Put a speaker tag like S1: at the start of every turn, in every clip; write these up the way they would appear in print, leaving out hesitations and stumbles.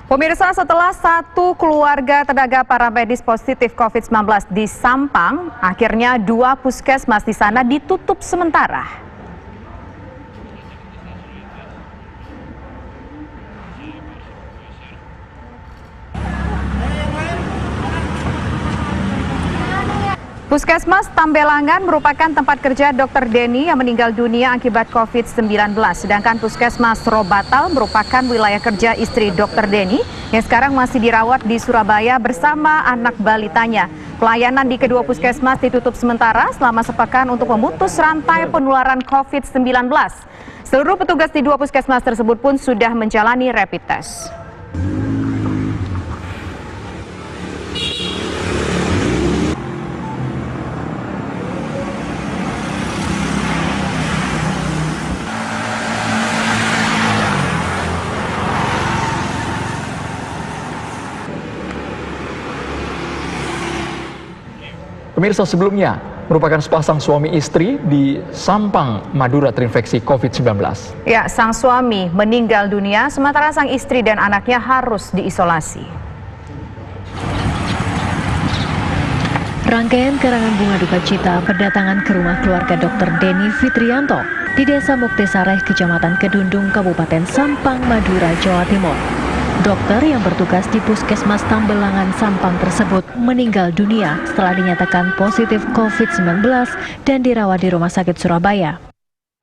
S1: Pemirsa, setelah satu keluarga tenaga paramedis positif COVID-19 di Sampang, akhirnya 2 puskesmas di sana ditutup sementara. Puskesmas Tambelangan merupakan tempat kerja Dr. Denny yang meninggal dunia akibat COVID-19. Sedangkan Puskesmas Robatal merupakan wilayah kerja istri Dr. Denny yang sekarang masih dirawat di Surabaya bersama anak balitanya. Pelayanan di kedua puskesmas ditutup sementara selama sepekan untuk memutus rantai penularan COVID-19. Seluruh petugas di 2 puskesmas tersebut pun sudah menjalani rapid test.
S2: Pemirsa, sebelumnya merupakan sepasang suami istri di Sampang, Madura terinfeksi COVID-19.
S1: Ya, sang suami meninggal dunia sementara sang istri dan anaknya harus diisolasi.
S3: Rangkaian karangan bunga duka cita berdatangan ke rumah keluarga Dr. Denny Fitrianto di Desa Muktesareh, Kecamatan Kedundung, Kabupaten Sampang, Madura, Jawa Timur. Dokter yang bertugas di Puskesmas Tambelangan Sampang tersebut meninggal dunia setelah dinyatakan positif COVID-19 dan dirawat di Rumah Sakit Surabaya.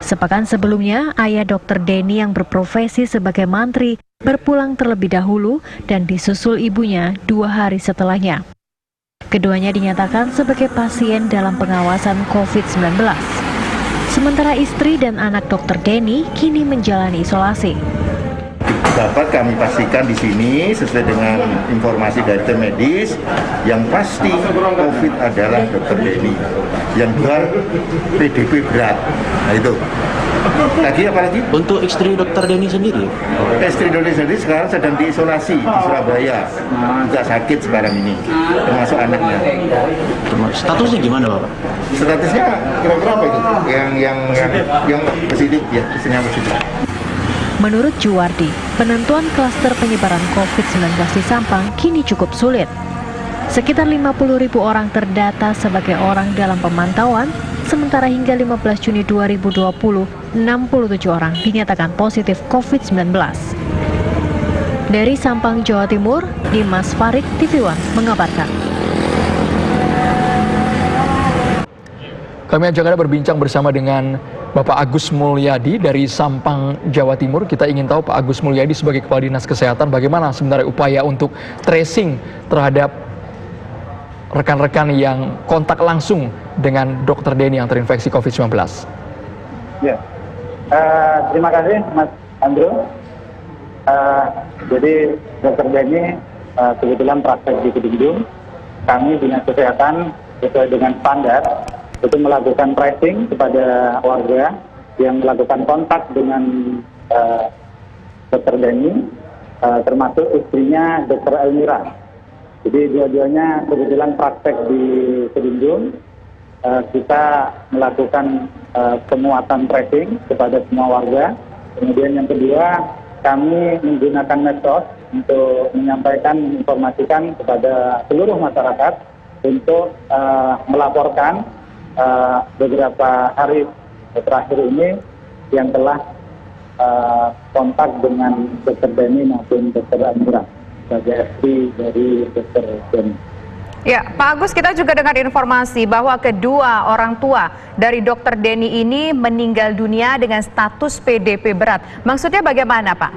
S3: Sepekan sebelumnya, ayah Dr. Denny yang berprofesi sebagai mantri berpulang terlebih dahulu dan disusul ibunya 2 hari setelahnya. Keduanya dinyatakan sebagai pasien dalam pengawasan COVID-19. Sementara istri dan anak Dr. Denny kini menjalani isolasi.
S4: Dapat kami pastikan di sini sesuai dengan informasi dari tim medis yang pasti COVID adalah Dr. Denny. Yang 2 PDP berat. Nah itu. Lagi apa lagi?
S5: Untuk istri Dr. Denny sendiri?
S4: Istri Denny sendiri sekarang sedang diisolasi di Surabaya. Juga sakit sekarang ini, termasuk anaknya.
S5: Statusnya gimana, Bapak?
S4: Statusnya kira-kira apa itu? Yang positif ya, istrinya positif.
S3: Menurut Juwardi, penentuan klaster penyebaran COVID-19 di Sampang kini cukup sulit. Sekitar 50.000 orang terdata sebagai orang dalam pemantauan, sementara hingga 15 Juni 2020, 67 orang dinyatakan positif COVID-19. Dari Sampang, Jawa Timur, Dimas Farid, TV One mengabarkan.
S2: Kami ajak Anda berbincang bersama dengan Bapak Agus Mulyadi dari Sampang, Jawa Timur. Kita ingin tahu Pak Agus Mulyadi sebagai Kepala Dinas Kesehatan bagaimana sebenarnya upaya untuk tracing terhadap rekan-rekan yang kontak langsung dengan Dr. Denny yang terinfeksi COVID-19.
S6: Ya, terima kasih Mas Andrew. Jadi Dr. Denny kebetulan praktek di Kedundung. Kami Dinas Kesehatan sesuai dengan standar itu melakukan tracing kepada warga yang melakukan kontak dengan Dr. Denny, termasuk istrinya Dr. Elmira. Jadi dua-duanya kebetulan praktek di Kedundung. Kita melakukan penguatan tracing kepada semua warga. Kemudian yang kedua, kami menggunakan medsos untuk menyampaikan, menginformasikan kepada seluruh masyarakat untuk melaporkan beberapa hari terakhir ini yang telah kontak dengan Dr. Denny maupun Dr. Elmira sebagai istri dari Dr. Denny.
S1: Ya, Pak Agus, kita juga dengar informasi bahwa kedua orang tua dari Dr. Denny ini meninggal dunia dengan status PDP berat. Maksudnya bagaimana, Pak?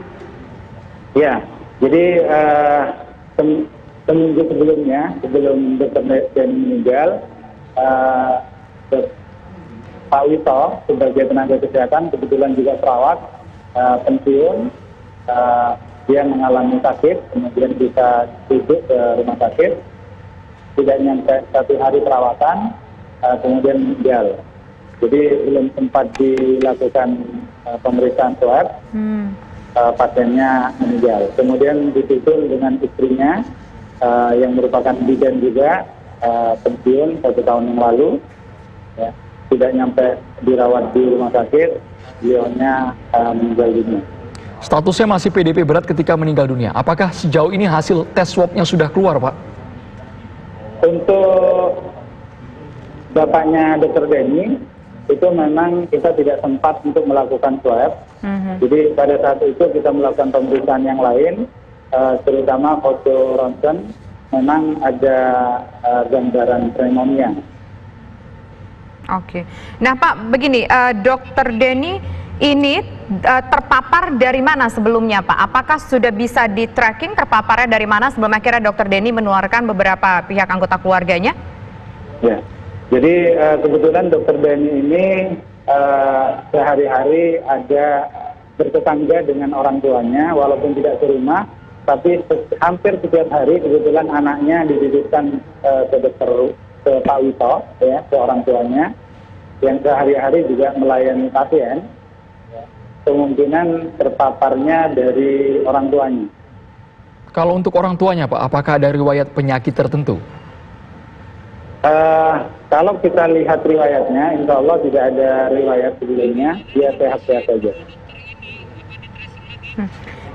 S6: Ya, jadi seminggu sebelumnya, sebelum Dr. Denny meninggal, Pak Wito sebagai tenaga kesehatan kebetulan juga perawat pensiun, dia mengalami sakit, kemudian bisa duduk ke rumah sakit, tidak nyampe 1 hari perawatan, kemudian meninggal. Jadi belum sempat dilakukan pemeriksaan swab, pasiennya meninggal. Kemudian disusul dengan istrinya yang merupakan bidan juga, pensiun 1 tahun yang lalu. Ya, tidak nyampe dirawat di rumah sakit, beliaunya meninggal dunia.
S2: statusnya masih PDP berat ketika meninggal dunia. Apakah sejauh ini hasil tes swabnya sudah keluar, Pak?
S6: Untuk bapaknya Dr. Denny, itu memang kita tidak sempat untuk melakukan swab. Jadi pada saat itu kita melakukan pemeriksaan yang lain, terutama foto ronsen, memang ada gambaran pneumonia.
S1: Oke. Nah Pak, begini, Dr. Denny ini terpapar dari mana sebelumnya Pak? Apakah sudah bisa di-tracking terpaparnya dari mana sebelum akhirnya Dr. Denny menularkan beberapa pihak anggota keluarganya?
S6: Ya, jadi kebetulan Dr. Denny ini sehari-hari ada bertetangga dengan orang tuanya, walaupun tidak serumah, tapi hampir setiap hari kebetulan anaknya dititipkan ke Pak Wito, ya, ke orang tuanya, yang sehari-hari juga melayani pasien. Kemungkinan terpaparnya dari orang tuanya.
S2: Kalau untuk orang tuanya, Pak, apakah ada riwayat penyakit tertentu?
S6: Kalau kita lihat riwayatnya, insya Allah tidak ada riwayat sebelumnya, dia sehat-sehat saja.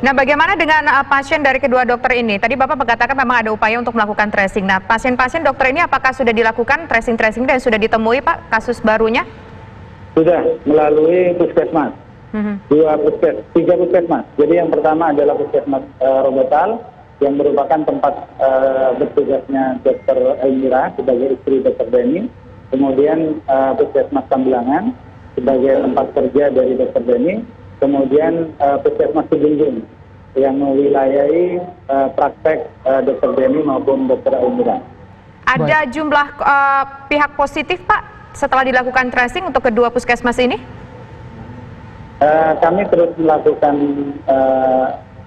S1: Nah, bagaimana dengan pasien dari kedua dokter ini? Tadi Bapak mengatakan memang ada upaya untuk melakukan tracing. Nah, pasien-pasien dokter ini apakah sudah dilakukan tracing dan sudah ditemui, Pak, kasus barunya?
S6: Sudah, melalui puskesmas. Tiga puskesmas. Jadi yang pertama adalah puskesmas Robotal, yang merupakan tempat bertugasnya Dr. Elmira sebagai istri Dr. Denny. Kemudian puskesmas Tambelangan sebagai tempat kerja dari Dr. Denny. Kemudian puskesmas Sejunjung yang mewilayahi praktek Dr. Denny maupun Dr. Elmira.
S1: Ada jumlah pihak positif Pak setelah dilakukan tracing untuk kedua puskesmas ini?
S6: Kami terus melakukan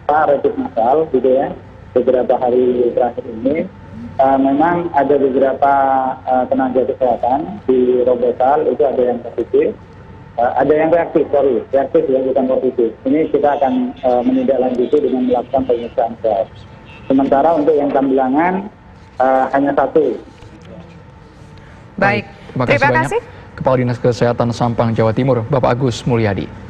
S6: rapid massal, gitu ya, beberapa hari terakhir ini. Memang ada beberapa tenaga kesehatan di Robotal itu ada yang positif. Ada yang reaktif ya, bukan positif. Ini kita akan menindaklanjuti dengan melakukan pemeriksaan swab. Sementara untuk yang Tambelangan hanya satu.
S1: Baik,
S2: terima kasih banyak. Kepala Dinas Kesehatan Sampang, Jawa Timur, Bapak Agus Mulyadi.